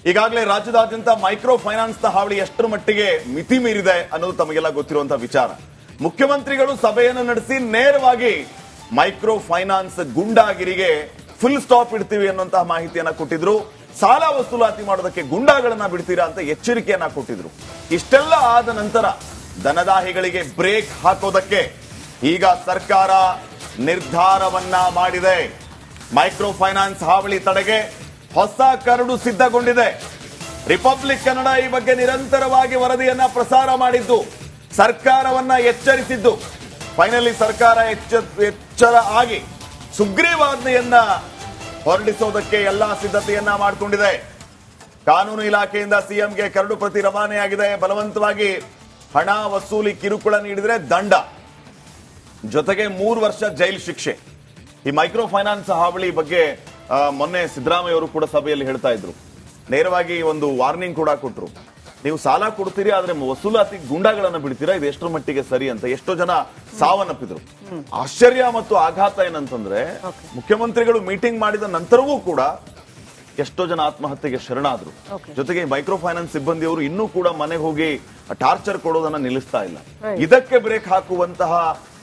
ಈಗಾಗಲೇ ರಾಜ್ಯದಾದ್ಯಂತ micro finance ನ ಹಾವಳಿ ಎಷ್ಟರ ಮಟ್ಟಿಗೆ ಮಿತಿ ಮೀರಿದೆ ಅನ್ನೋದು ತಮಗೆಲ್ಲ ಗೊತ್ತಿರುವಂತಹ ವಿಚಾರ. ಮುಖ್ಯಮಂತ್ರಿಗಳು ಸಭೆಯನ್ನು ನಡೆಸಿ ನೇರವಾಗಿ ಮೈಕ್ರೋ ಫೈನಾನ್ಸ್ ಗುಂಡಾಗಿರಿಗೆ ಫುಲ್ ಸ್ಟಾಪ್ ಇಡ್ತೀವಿ ಅನ್ನುವಂತಹ ಮಾಹಿತಿಯನ್ನ ಕೊಟ್ಟಿದ್ರು. ಸಾಲ ವಸೂಲಾತಿ ಮಾಡೋದಕ್ಕೆ ಗುಂಡಾಗಳನ್ನ ಬಿಡ್ತೀರಾ ಅಂತ ಎಚ್ಚರಿಕೆಯನ್ನ ಕೊಟ್ಟಿದ್ರು. ಇಷ್ಟೆಲ್ಲ ಆದ ನಂತರ ಧನದಾಹಿಗಳಿಗೆ ಬ್ರೇಕ್ ಹಾಕೋದಕ್ಕೆ ಈಗ ಸರ್ಕಾರ ನಿರ್ಧಾರವನ್ನ ಮಾಡಿದೆ. ಮೈಕ್ರೋ ಫೈನಾನ್ಸ್ ಹಾವಳಿ ತಡೆಗೆ ಹೊಸ ಕರಡು ಸಿದ್ಧಗೊಂಡಿದೆ. ರಿಪಬ್ಲಿಕ್ ಕನ್ನಡ ಈ ಬಗ್ಗೆ ನಿರಂತರವಾಗಿ ವರದಿಯನ್ನ ಪ್ರಸಾರ ಮಾಡಿದ್ದು, ಸರ್ಕಾರವನ್ನ ಎಚ್ಚರಿಸಿದ್ದು. ಫೈನಲಿ ಸರ್ಕಾರ ಎಚ್ಚರ ಆಗಿ ಸುಗ್ರೀವಾಜ್ಞೆಯನ್ನ ಹೊರಡಿಸೋದಕ್ಕೆ ಎಲ್ಲಾ ಸಿದ್ಧತೆಯನ್ನ ಮಾಡಿಕೊಂಡಿದೆ. ಕಾನೂನು ಇಲಾಖೆಯಿಂದ ಸಿಎಂಗೆ ಕರಡು ಪ್ರತಿ ರವಾನೆಯಾಗಿದೆ. ಬಲವಂತವಾಗಿ ಹಣ ವಸೂಲಿ ಕಿರುಕುಳ ನೀಡಿದ್ರೆ ದಂಡ, ಜೊತೆಗೆ 3 ವರ್ಷ ಜೈಲು ಶಿಕ್ಷೆ. ಈ ಮೈಕ್ರೋ ಫೈನಾನ್ಸ್ ಹಾವಳಿ ಬಗ್ಗೆ ಮೊನ್ನೆ ಸಿದ್ದರಾಮಯ್ಯ ಅವರು ಕೂಡ ಸಭೆಯಲ್ಲಿ ಹೇಳ್ತಾ ಇದ್ರು. ನೇರವಾಗಿ ಒಂದು ವಾರ್ನಿಂಗ್ ಕೂಡ ಕೊಟ್ಟರು. ನೀವು ಸಾಲ ಕೊಡ್ತೀರಿ, ಆದ್ರೆ ವಸೂಲಾತಿ ಗುಂಡಾಗಳನ್ನ ಬಿಡ್ತೀರಾ, ಇದು ಎಷ್ಟರ ಮಟ್ಟಿಗೆ ಸರಿ ಅಂತ. ಎಷ್ಟೋ ಜನ ಸಾವನ್ನಪ್ಪಿದ್ರು. ಆಶ್ಚರ್ಯ ಮತ್ತು ಆಘಾತ ಏನಂತಂದ್ರೆ, ಮುಖ್ಯಮಂತ್ರಿಗಳು ಮೀಟಿಂಗ್ ಮಾಡಿದ ನಂತರವೂ ಕೂಡ ಎಷ್ಟೋ ಜನ ಆತ್ಮಹತ್ಯೆಗೆ ಶರಣಾದ್ರು. ಜೊತೆಗೆ ಮೈಕ್ರೋ ಫೈನಾನ್ಸ್ ಸಿಬ್ಬಂದಿಯವರು ಇನ್ನೂ ಕೂಡ ಮನೆಗೆ ಹೋಗಿ ಟಾರ್ಚರ್ ಕೊಡೋದನ್ನ ನಿಲ್ಲಿಸ್ತಾ ಇಲ್ಲ. ಇದಕ್ಕೆ ಬ್ರೇಕ್ ಹಾಕುವಂತಹ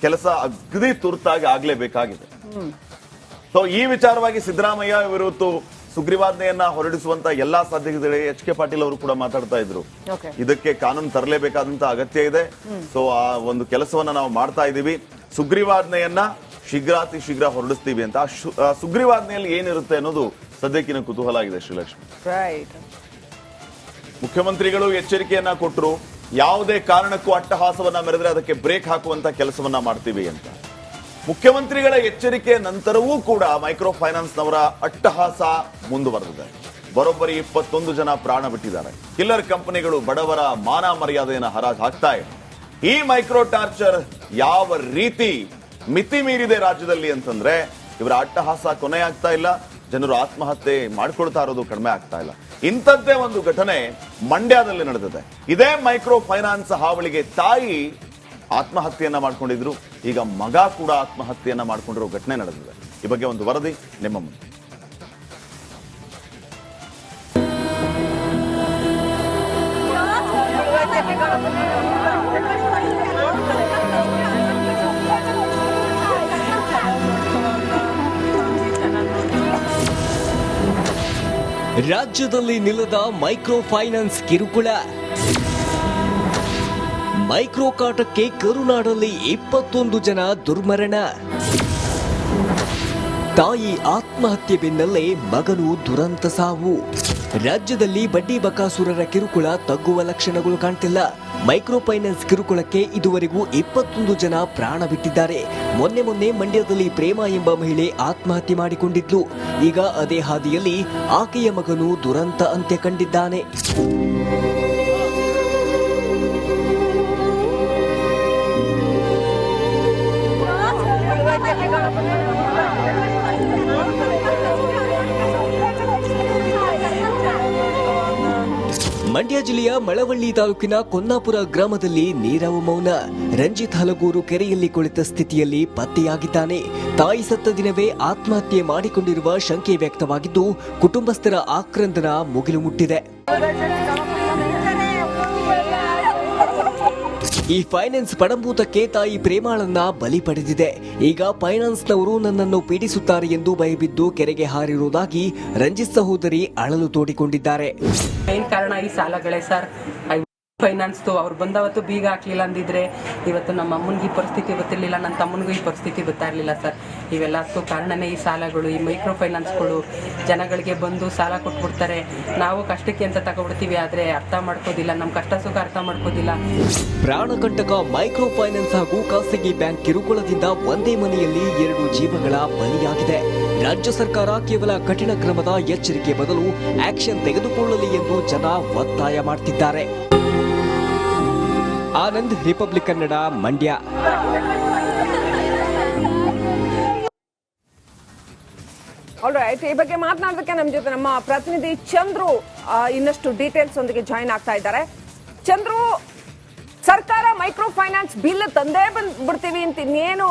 ಕೆಲಸ ಅಗದಿ ತುರ್ತಾಗಿ ಆಗ್ಲೇಬೇಕಾಗಿದೆ. ಸೊ ಈ ವಿಚಾರವಾಗಿ ಸಿದ್ದರಾಮಯ್ಯ ವಿರುದ್ಧ ಸುಗ್ರೀವಾಜ್ಞೆಯನ್ನ ಹೊರಡಿಸುವಂತ ಎಲ್ಲಾ ಸಾಧ್ಯತೆಗಳು ಎಚ್ ಕೆ ಪಾಟೀಲ್ ಅವರು ಕೂಡ ಮಾತಾಡ್ತಾ ಇದ್ರು. ಇದಕ್ಕೆ ಕಾನೂನು ತರಲೇಬೇಕಾದಂತ ಅಗತ್ಯ ಇದೆ. ಸೊ ಆ ಒಂದು ಕೆಲಸವನ್ನ ನಾವು ಮಾಡ್ತಾ ಇದ್ದೀವಿ. ಸುಗ್ರೀವಾಜ್ಞೆಯನ್ನ ಶೀಘ್ರಾತಿ ಶೀಘ್ರ ಹೊರಡಿಸ್ತೀವಿ ಅಂತ. ಸುಗ್ರೀವಾಜ್ಞೆಯಲ್ಲಿ ಏನಿರುತ್ತೆ ಅನ್ನೋದು ಸದ್ಯಕ್ಕಿನ ಕುತೂಹಲ ಆಗಿದೆ. ಶ್ರೀಲಕ್ಷ್ಮಿ, ಮುಖ್ಯಮಂತ್ರಿಗಳು ಎಚ್ಚರಿಕೆಯನ್ನ ಕೊಟ್ಟರು, ಯಾವುದೇ ಕಾರಣಕ್ಕೂ ಅಟ್ಟಹಾಸವನ್ನ ಮೆರೆದ್ರೆ ಅದಕ್ಕೆ ಬ್ರೇಕ್ ಹಾಕುವಂತ ಕೆಲಸವನ್ನ ಮಾಡ್ತೀವಿ ಅಂತ. ಮುಖ್ಯಮಂತ್ರಿಗಳ ಎಚ್ಚರಿಕೆ ನಂತರವೂ ಕೂಡ ಮೈಕ್ರೋ ಫೈನಾನ್ಸ್ ನವರ ಅಟ್ಟಹಾಸ ಮುಂದುವರೆದಿದೆ. ಬರೋಬ್ಬರಿ 21 ಜನ ಪ್ರಾಣ ಬಿಟ್ಟಿದ್ದಾರೆ. ಕಿಲ್ಲರ್ ಕಂಪನಿಗಳು ಬಡವರ ಮಾನ ಮರ್ಯಾದೆಯನ್ನು ಹರಾಜು ಹಾಕ್ತಾ ಇದೆ. ಈ ಮೈಕ್ರೋ ಟಾರ್ಚರ್ ಯಾವ ರೀತಿ ಮಿತಿ ಮೀರಿದೆ ರಾಜ್ಯದಲ್ಲಿ ಅಂತಂದ್ರೆ, ಇವರ ಅಟ್ಟಹಾಸ ಕೊನೆ ಆಗ್ತಾ ಇಲ್ಲ, ಜನರು ಆತ್ಮಹತ್ಯೆ ಮಾಡ್ಕೊಳ್ತಾ ಇರೋದು ಕಡಿಮೆ ಆಗ್ತಾ ಇಲ್ಲ. ಇಂಥದ್ದೇ ಒಂದು ಘಟನೆ ಮಂಡ್ಯದಲ್ಲಿ ನಡೆದಿದೆ. ಇದೇ ಮೈಕ್ರೋ ಫೈನಾನ್ಸ್ ಹಾವಳಿಗೆ ತಾಯಿ ಆತ್ಮಹತ್ಯೆಯನ್ನ ಮಾಡ್ಕೊಂಡಿದ್ರು. ಈಗ ಮಗ ಕೂಡ ಆತ್ಮಹತ್ಯೆಯನ್ನ ಮಾಡ್ಕೊಂಡಿರೋ ಘಟನೆ ನಡೆದಿದೆ. ಈ ಬಗ್ಗೆ ಒಂದು ವರದಿ ನಿಮ್ಮ ಮುಂದೆ. ರಾಜ್ಯದಲ್ಲಿ ನಿಲ್ಲದ ಮೈಕ್ರೋ ಫೈನಾನ್ಸ್ ಕಿರುಕುಳ. ಮೈಕ್ರೋ ಕಾಟಕ್ಕೆ ಕರುನಾಡಲ್ಲಿ 21 ಜನ ದುರ್ಮರಣ. ತಾಯಿ ಆತ್ಮಹತ್ಯೆ ಬೆನ್ನಲ್ಲೇ ಮಗನು ದುರಂತ ಸಾವು. ರಾಜ್ಯದಲ್ಲಿ ಬಡ್ಡಿ ಬಕಾಸುರರ ಕಿರುಕುಳ ತಗ್ಗುವ ಲಕ್ಷಣಗಳು ಕಾಣ್ತಿಲ್ಲ. ಮೈಕ್ರೋ ಫೈನಾನ್ಸ್ ಕಿರುಕುಳಕ್ಕೆ ಇದುವರೆಗೂ 21 ಜನ ಪ್ರಾಣ ಬಿಟ್ಟಿದ್ದಾರೆ. ಮೊನ್ನೆ ಮಂಡ್ಯದಲ್ಲಿ ಪ್ರೇಮ ಎಂಬ ಮಹಿಳೆ ಆತ್ಮಹತ್ಯೆ ಮಾಡಿಕೊಂಡಿದ್ಲು. ಈಗ ಅದೇ ಹಾದಿಯಲ್ಲಿ ಆಕೆಯ ಮಗನು ದುರಂತ ಅಂತ್ಯ ಕಂಡಿದ್ದಾನೆ. ಮಂಡ್ಯ ಜಿಲ್ಲೆಯ ಮಳವಳ್ಳಿ ತಾಲೂಕಿನ ಕೊನ್ನಾಪುರ ಗ್ರಾಮದಲ್ಲಿ ನೀರವ ಮೌನ. ರಂಜಿತ್ ಹಲಗೂರು ಕೆರೆಯಲ್ಲಿ ಕುಳಿತ ಸ್ಥಿತಿಯಲ್ಲಿ ಪತ್ತೆಯಾಗಿದ್ದಾನೆ. ತಾಯಿ ಸತ್ತ ದಿನವೇ ಆತ್ಮಹತ್ಯೆ ಮಾಡಿಕೊಂಡಿರುವ ಶಂಕೆ ವ್ಯಕ್ತವಾಗಿದ್ದು, ಕುಟುಂಬಸ್ಥರ ಆಕ್ರಂದನ ಮುಗಿಲು ಮುಟ್ಟಿದೆ. ಈ ಫೈನಾನ್ಸ್ ಪಡಂಭೂತಕ್ಕೆ ತಾಯಿ ಪ್ರೇಮಾಳನ್ನ ಬಲಿ ಪಡೆದಿದೆ. ಈಗ ಫೈನಾನ್ಸ್ನವರು ನನ್ನನ್ನು ಪೀಡಿಸುತ್ತಾರೆ ಎಂದು ಭಯಬಿದ್ದು ಕೆರೆಗೆ ಹಾರಿರುವುದಾಗಿ ರಂಜಿತ್ ಸಹೋದರಿ ಅಳಲು ತೋಡಿಕೊಂಡಿದ್ದಾರೆ. ಮೇನ್ ಕಾರಣ ಈ ಸಾಲಗಳೇ ಸರ್. ಫೈನಾನ್ಸ್ ಅವ್ರು ಬಂದವತ್ತು ಬೀಗ ಹಾಕ್ಲಿಲ್ಲ ಅಂದಿದ್ರೆ ಇವತ್ತು ನಮ್ಮ ಅಮ್ಮನಿಗೆ ಈ ಪರಿಸ್ಥಿತಿ ಗೊತ್ತಿರಲಿಲ್ಲ, ನನ್ನ ತಮ್ಮನಿಗೂ ಈ ಪರಿಸ್ಥಿತಿ ಗೊತ್ತಾ ಇರಲಿಲ್ಲ ಸರ್. ಇವೆಲ್ಲಕ್ಕೂ ಕಾರಣನೇ ಈ ಸಾಲಗಳು, ಈ ಮೈಕ್ರೋ ಫೈನಾನ್ಸ್ಗಳು. ಜನಗಳಿಗೆ ಬಂದು ಸಾಲ ಕೊಟ್ಬಿಡ್ತಾರೆ, ನಾವು ಕಷ್ಟಕ್ಕೆ ಅಂತ ತಗೊಬಿಡ್ತೀವಿ, ಆದ್ರೆ ಅರ್ಥ ಮಾಡ್ಕೋದಿಲ್ಲ, ನಮ್ಮ ಕಷ್ಟ ಸುಖ ಅರ್ಥ ಮಾಡ್ಕೋದಿಲ್ಲ. ಪ್ರಾಣಕಂಟಕ ಮೈಕ್ರೋ ಫೈನಾನ್ಸ್ ಹಾಗೂ ಖಾಸಗಿ ಬ್ಯಾಂಕ್ ಕಿರುಕುಳದಿಂದ ಒಂದೇ ಮನೆಯಲ್ಲಿ 2 ಜೀವಗಳ ಬಲಿಯಾಗಿದೆ. ರಾಜ್ಯ ಸರ್ಕಾರ ಕೇವಲ ಕಠಿಣ ಕ್ರಮದ ಎಚ್ಚರಿಕೆ ಬದಲು ಆಕ್ಷನ್ ತೆಗೆದುಕೊಳ್ಳಲಿ ಎಂದು ಜನ ಒತ್ತಾಯ ಮಾಡ್ತಿದ್ದಾರೆ. ಆನಂದ್, ರಿಪಬ್ಲಿಕ್ ಕನ್ನಡ, ಮಂಡ್ಯ. ಆಲ್ರೈಟ್, ಈ ಬಗ್ಗೆ ಮಾತನಾಡೋದಕ್ಕೆ ನಮ್ಮ ಜೊತೆ ನಮ್ಮ ಪ್ರತಿನಿಧಿ ಚಂದ್ರು ಇನ್ನಷ್ಟು ಡೀಟೇಲ್ಸ್ ಒಂದಿಗೆ ಜಾಯಿನ್ ಆಗ್ತಾ ಇದ್ದಾರೆ. ಚಂದ್ರು, ಸರ್ಕಾರ ಮೈಕ್ರೋ ಫೈನಾನ್ಸ್ ಬಿಲ್ ತಂದೇ ಬಿಡ್ತೀವಿ ಅಂತ ಇನ್ನೇನು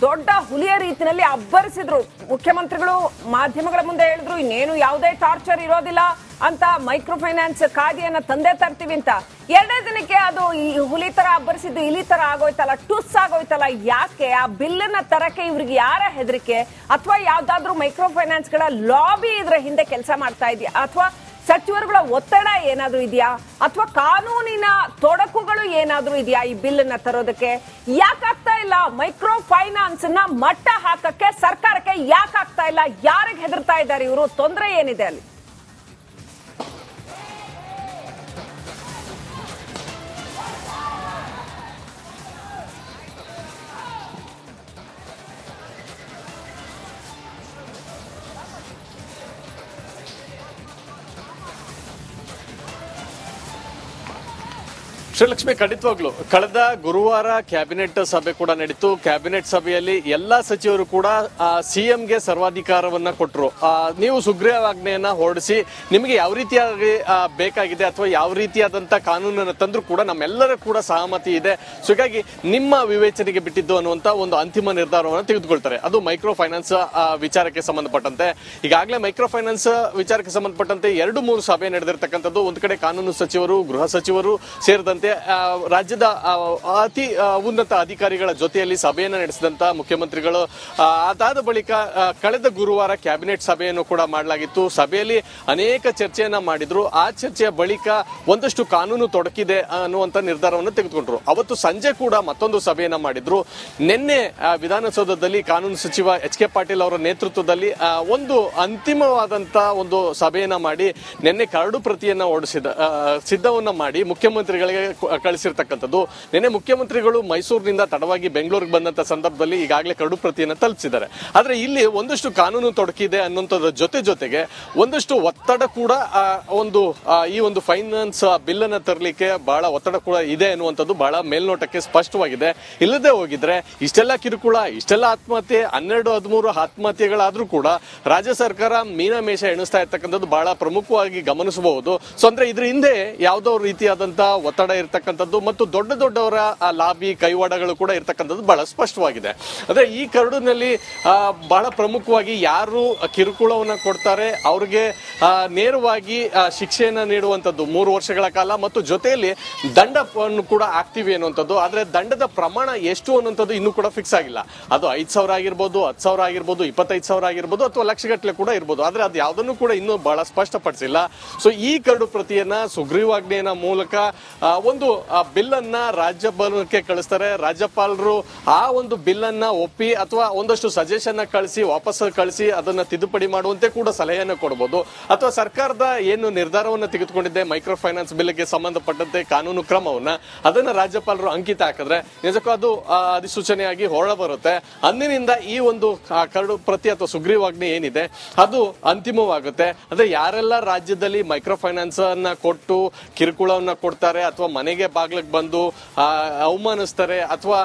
ದೊಡ್ಡ ಹುಲಿಯ ರೀತಿಯಲ್ಲಿ ಅಬ್ಬರಿಸಿದ್ರು. ಮುಖ್ಯಮಂತ್ರಿಗಳು ಮಾಧ್ಯಮಗಳ ಮುಂದೆ ಹೇಳಿದ್ರು, ಇನ್ನೇನು ಯಾವುದೇ ಟಾರ್ಚರ್ ಇರೋದಿಲ್ಲ, ಅಂತ ಮೈಕ್ರೋ ಫೈನಾನ್ಸ್ ಕಾಯ್ದೆಯನ್ನ ತಂದೆ ತರ್ತೀವಿ ಅಂತ 2ನೇ ದಿನಕ್ಕೆ ಅದು ಈ ಹುಲಿ ತರ ಅಬ್ಬರಿಸಿದ್ದು ಇಲಿ ತರ ಆಗೋಯ್ತಲ್ಲ, ಟುಸ್ ಆಗೋಯ್ತಲ್ಲ. ಯಾಕೆ ಆ ಬಿಲ್ಲನ್ನ ತರಕ್ಕೆ ಇವ್ರಿಗೆ ಯಾರ ಹೆದರಿಕೆ? ಅಥವಾ ಯಾವ್ದಾದ್ರು ಮೈಕ್ರೋ ಫೈನಾನ್ಸ್ ಗಳ ಲಾಬಿ ಇದ್ರ ಹಿಂದೆ ಕೆಲಸ ಮಾಡ್ತಾ ಇದೆಯಾ? ಅಥವಾ ಸಚಿವರುಗಳ ಒತ್ತಡ ಏನಾದ್ರೂ ಇದೆಯಾ? ಅಥವಾ ಕಾನೂನಿನ ತೊಡಕುಗಳು ಏನಾದ್ರೂ ಇದೆಯಾ ಈ ಬಿಲ್ಲನ್ನ ತರೋದಕ್ಕೆ? ಯಾಕಾಗ್ತಾ ಇಲ್ಲ ಮೈಕ್ರೋ ಫೈನಾನ್ಸ್ ನ ಮಟ್ಟ ಹಾಕಕ್ಕೆ ಸರ್ಕಾರಕ್ಕೆ? ಯಾಕಾಗ್ತಾ ಇಲ್ಲ? ಯಾರಿಗೆ ಹೆದರ್ತಾ ಇದ್ದಾರೆ ಇವರು? ತೊಂದರೆ ಏನಿದೆ ಅಲ್ಲಿ? ಶ್ರೀಲಕ್ಷ್ಮಿ, ಖಂಡಿತವಾಗ್ಲು ಕಳೆದ ಗುರುವಾರ ಕ್ಯಾಬಿನೆಟ್ ಸಭೆ ಕೂಡ ನಡೀತು. ಕ್ಯಾಬಿನೆಟ್ ಸಭೆಯಲ್ಲಿ ಎಲ್ಲಾ ಸಚಿವರು ಕೂಡ ಸಿಎಂಗೆ ಸರ್ವಾಧಿಕಾರವನ್ನ ಕೊಟ್ಟರು. ನೀವು ಸುಗ್ರೀವಾಜ್ಞೆಯನ್ನ ಹೊರಡಿಸಿ ನಿಮಗೆ ಯಾವ ರೀತಿಯಾಗಿ ಬೇಕಾಗಿದೆ ಅಥವಾ ಯಾವ ರೀತಿಯಾದಂತ ಕಾನೂನನ್ನು ತಂದ್ರೂ ಕೂಡ ನಮ್ಮೆಲ್ಲರ ಕೂಡ ಸಹಮತಿ ಇದೆ, ಸೊ ಹೀಗಾಗಿ ನಿಮ್ಮ ವಿವೇಚನೆಗೆ ಬಿಟ್ಟಿದ್ದು ಅನ್ನುವಂತ ಒಂದು ಅಂತಿಮ ನಿರ್ಧಾರವನ್ನು ತೆಗೆದುಕೊಳ್ತಾರೆ. ಅದು ಮೈಕ್ರೋ ಫೈನಾನ್ಸ್ ವಿಚಾರಕ್ಕೆ ಸಂಬಂಧಪಟ್ಟಂತೆ. ಈಗಾಗಲೇ ಮೈಕ್ರೋ ಫೈನಾನ್ಸ್ ವಿಚಾರಕ್ಕೆ ಸಂಬಂಧಪಟ್ಟಂತೆ 2-3 ಸಭೆ ನಡೆದಿರ್ತಕ್ಕಂಥದ್ದು. ಒಂದು ಕಡೆ ಕಾನೂನು ಸಚಿವರು, ಗೃಹ ಸಚಿವರು ಸೇರಿದಂತೆ ರಾಜ್ಯದ ಅತಿ ಉನ್ನತ ಅಧಿಕಾರಿಗಳ ಜೊತೆಯಲ್ಲಿ ಸಭೆಯನ್ನು ನಡೆಸಿದಂತ ಮುಖ್ಯಮಂತ್ರಿಗಳು ಅದಾದ ಬಳಿಕ ಕಳೆದ ಗುರುವಾರ ಕ್ಯಾಬಿನೆಟ್ ಸಭೆಯನ್ನು ಕೂಡ ಮಾಡಲಾಗಿತ್ತು. ಸಭೆಯಲ್ಲಿ ಅನೇಕ ಚರ್ಚೆಯನ್ನ ಮಾಡಿದ್ರು. ಆ ಚರ್ಚೆಯ ಬಳಿಕ ಒಂದಷ್ಟು ಕಾನೂನು ತೊಡಕಿದೆ ಅನ್ನುವಂತ ನಿರ್ಧಾರವನ್ನು ತೆಗೆದುಕೊಂಡ್ರು. ಅವತ್ತು ಸಂಜೆ ಕೂಡ ಮತ್ತೊಂದು ಸಭೆಯನ್ನ ಮಾಡಿದ್ರು. ನಿನ್ನೆ ವಿಧಾನಸೌಧದಲ್ಲಿ ಕಾನೂನು ಸಚಿವ ಎಚ್.ಕೆ. ಪಾಟೀಲ್ ಅವರ ನೇತೃತ್ವದಲ್ಲಿ ಒಂದು ಅಂತಿಮವಾದಂತ ಒಂದು ಸಭೆಯನ್ನ ಮಾಡಿ ನಿನ್ನೆ ಕರಡು ಪ್ರತಿಯನ್ನ ಸಿದ್ಧವನ್ನ ಮಾಡಿ ಮುಖ್ಯಮಂತ್ರಿಗಳಿಗೆ ಕಳಿಸಿರ್ತಕ್ಕಂಥದ್ದು. ನಿನ್ನೆ ಮುಖ್ಯಮಂತ್ರಿಗಳು ಮೈಸೂರಿನಿಂದ ತಡವಾಗಿ ಬೆಂಗಳೂರಿಗೆ ಬಂದಂತ ಸಂದರ್ಭದಲ್ಲಿ ಈಗಾಗಲೇ ಕರಡು ಪ್ರತಿಯನ್ನು ತಲುಪಿಸಿದ್ದಾರೆ. ಆದ್ರೆ ಇಲ್ಲಿ ಒಂದಷ್ಟು ಕಾನೂನು ತೊಡಕಿದೆ ಅನ್ನುವಂಥದ್ರ ಜೊತೆಗೆ ಒಂದಷ್ಟು ಒತ್ತಡ ಕೂಡ ಈ ಒಂದು ಫೈನಾನ್ಸ್ ಬಿಲ್ ಅನ್ನ ತರಲಿಕ್ಕೆ ಬಹಳ ಒತ್ತಡ ಕೂಡ ಇದೆ ಅನ್ನುವಂಥದ್ದು ಬಹಳ ಮೇಲ್ನೋಟಕ್ಕೆ ಸ್ಪಷ್ಟವಾಗಿದೆ. ಇಲ್ಲದೆ ಹೋಗಿದ್ರೆ ಇಷ್ಟೆಲ್ಲ ಕಿರುಕುಳ, ಇಷ್ಟೆಲ್ಲ ಆತ್ಮಹತ್ಯೆ, 12-13 ಆತ್ಮಹತ್ಯೆಗಳಾದ್ರೂ ಕೂಡ ರಾಜ್ಯ ಸರ್ಕಾರ ಮೀನಮೇಷ ಎಣಿಸ್ತಾ ಇರ್ತಕ್ಕಂಥದ್ದು ಬಹಳ ಪ್ರಮುಖವಾಗಿ ಗಮನಿಸಬಹುದು. ಸೊ ಅಂದ್ರೆ ಇದ್ರ ಹಿಂದೆ ಯಾವುದೋ ರೀತಿಯಾದಂತ ಒತ್ತಡ ಇರ್ತಕ್ಕಂಥದ್ದು ಮತ್ತು ದೊಡ್ಡವರ ಲಾಬಿ ಕೈವಾಡಗಳು ಕೂಡ ಇರ್ತಕ್ಕಂಥದ್ದು ಬಹಳ ಸ್ಪಷ್ಟವಾಗಿದೆ. ಅಂದ್ರೆ ಈ ಕರಡಿನಲ್ಲಿ ಬಹಳ ಪ್ರಮುಖವಾಗಿ ಯಾರು ಕಿರುಕುಳವನ್ನ ಕೊಡ್ತಾರೆ ಅವ್ರಿಗೆ ನೇರವಾಗಿ ಶಿಕ್ಷೆಯನ್ನ ನೀಡುವಂತದ್ದು 3 ವರ್ಷಗಳ ಕಾಲ ಮತ್ತು ಜೊತೆಯಲ್ಲಿ ದಂಡವನ್ನು ಕೂಡ ಆಗ್ತೀವಿ ಅನ್ನುವಂಥದ್ದು. ಆದ್ರೆ ದಂಡದ ಪ್ರಮಾಣ ಎಷ್ಟು ಅನ್ನುವಂಥದ್ದು ಇನ್ನೂ ಕೂಡ ಫಿಕ್ಸ್ ಆಗಿಲ್ಲ. ಅದು 5,000 ಆಗಿರ್ಬೋದು, 10,000 ಆಗಿರ್ಬೋದು, 25,000 ಆಗಿರ್ಬೋದು ಅಥವಾ ಲಕ್ಷಗಟ್ಟಲೆ ಕೂಡ ಇರ್ಬೋದು. ಆದ್ರೆ ಅದು ಯಾವುದನ್ನು ಕೂಡ ಇನ್ನೂ ಬಹಳ ಸ್ಪಷ್ಟಪಡಿಸಿಲ್ಲ. ಸೊ ಈ ಕರಡು ಪ್ರತಿಯನ್ನ ಸುಗ್ರೀವಾಜ್ಞೆಯ ಮೂಲಕ ಒಂದು ಬಿಲ್ ಅನ್ನ ರಾಜ್ಯಪಾಲಕ್ಕೆ ಕಳಿಸ್ತಾರೆ. ರಾಜ್ಯಪಾಲರು ಆ ಒಂದು ಬಿಲ್ ಅನ್ನ ಒಪ್ಪಿ ಅಥವಾ ಒಂದಷ್ಟು ಸಜೆಷನ್ ಕಳಿಸಿ ವಾಪಸ್ ಕಳಿಸಿ ಅದನ್ನ ತಿದ್ದುಪಡಿ ಮಾಡುವಂತೆ ಕೂಡ ಸಲಹೆಯನ್ನು ಕೊಡಬಹುದು. ಅಥವಾ ಸರ್ಕಾರದ ಏನು ನಿರ್ಧಾರವನ್ನು ತೆಗೆದುಕೊಂಡಿದೆ ಮೈಕ್ರೋ ಫೈನಾನ್ಸ್ ಬಿಲ್ಗೆ ಸಂಬಂಧಪಟ್ಟಂತೆ ಕಾನೂನು ಕ್ರಮವನ್ನ ಅದನ್ನ ರಾಜ್ಯಪಾಲರು ಅಂಕಿತ ಹಾಕಿದ್ರೆ ನಿಜಕ್ಕೂ ಅದು ಅಧಿಸೂಚನೆಯಾಗಿ ಹೊರ ಬರುತ್ತೆ. ಅಂದಿನಿಂದ ಈ ಒಂದು ಕರಡು ಪ್ರತಿ ಅಥವಾ ಸುಗ್ರೀವಾಜ್ಞೆ ಏನಿದೆ ಅದು ಅಂತಿಮವಾಗುತ್ತೆ. ಅಂದ್ರೆ ಯಾರೆಲ್ಲ ರಾಜ್ಯದಲ್ಲಿ ಮೈಕ್ರೋ ಫೈನಾನ್ಸ್ ಅನ್ನ ಕೊಟ್ಟು ಕಿರುಕುಳವನ್ನ ಕೊಡ್ತಾರೆ ಅಥವಾ ಮನೆಗೆ ಬಾಗ್ಲಿಗೆ ಬಂದು ಅವಮಾನಿಸ್ತಾರೆ ಅಥವಾ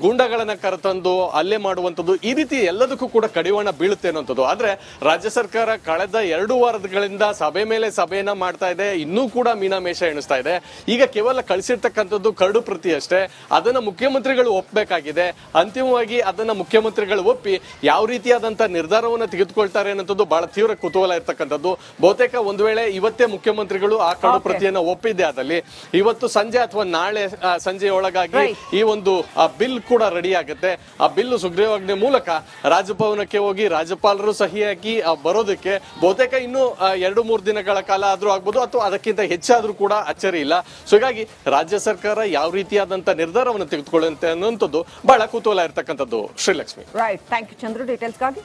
ಗೂಂಡಗಳನ್ನ ಕರೆತಂದು ಹಲ್ಲೆ ಮಾಡುವಂತದ್ದು, ಈ ರೀತಿ ಎಲ್ಲದಕ್ಕೂ ಕೂಡ ಕಡಿವಾಣ ಬೀಳುತ್ತೆ ಅನ್ನೋಂಥದ್ದು. ಆದ್ರೆ ರಾಜ್ಯ ಸರ್ಕಾರ ಕಳೆದ 2 ವಾರಗಳಿಂದ ಸಭೆ ಮೇಲೆ ಸಭೆಯನ್ನ ಮಾಡ್ತಾ ಇದೆ, ಇನ್ನೂ ಕೂಡ ಮೀನಾಮೇಷ ಎಣಿಸ್ತಾ ಇದೆ. ಈಗ ಕೇವಲ ಕಳಿಸಿರ್ತಕ್ಕಂಥದ್ದು ಕರಡು ಪ್ರತಿ ಅಷ್ಟೇ. ಅದನ್ನ ಮುಖ್ಯಮಂತ್ರಿಗಳು ಒಪ್ಪಬೇಕಾಗಿದೆ. ಅಂತಿಮವಾಗಿ ಅದನ್ನ ಮುಖ್ಯಮಂತ್ರಿಗಳು ಒಪ್ಪಿ ಯಾವ ರೀತಿಯಾದಂತಹ ನಿರ್ಧಾರವನ್ನು ತೆಗೆದುಕೊಳ್ತಾರೆ ಅನ್ನೋದು ಬಹಳ ತೀವ್ರ ಕುತೂಹಲ ಇರ್ತಕ್ಕಂಥದ್ದು. ಬಹುತೇಕ ಒಂದು ವೇಳೆ ಇವತ್ತೇ ಮುಖ್ಯಮಂತ್ರಿಗಳು ಆ ಕರಡು ಪ್ರತಿಯನ್ನ ಒಪ್ಪಿದೆ ಆದಲ್ಲಿ ಇವತ್ತು ಸಂಜೆ ಅಥವಾ ನಾಳೆ ಸಂಜೆಯೊಳಗಾಗಿ ಈ ಒಂದು ಬಿಲ್ ಕೂಡ ರೆಡಿ ಆಗುತ್ತೆ. ಆ ಬಿಲ್ ಸುಗ್ರೀವಾಜ್ಞೆ ಮೂಲಕ ರಾಜಭವನಕ್ಕೆ ಹೋಗಿ ರಾಜ್ಯಪಾಲರು ಸಹಿ ಹಾಕಿ ಬರೋದಕ್ಕೆ ಬಹುತೇಕ ಇನ್ನು 2-3 ದಿನಗಳ ಕಾಲ ಆದ್ರೂ ಆಗ್ಬೋದು ಅಥವಾ ಅದಕ್ಕಿಂತ ಹೆಚ್ಚಾದ್ರೂ ಕೂಡ ಅಚ್ಚರಿ ಇಲ್ಲ. ಸೊ ಹೀಗಾಗಿ ರಾಜ್ಯ ಸರ್ಕಾರ ಯಾವ ರೀತಿಯಾದಂತ ನಿರ್ಧಾರವನ್ನು ತೆಗೆದುಕೊಳ್ಳುತ್ತೆ ಅನ್ನುವಂಥದ್ದು ಬಹಳ ಕುತೂಹಲ ಇರ್ತಕ್ಕಂಥದ್ದು. Srilakshmi, right, thank you Chandru ಡೀಟೇಲ್ಸ್ಗಾಗಿ.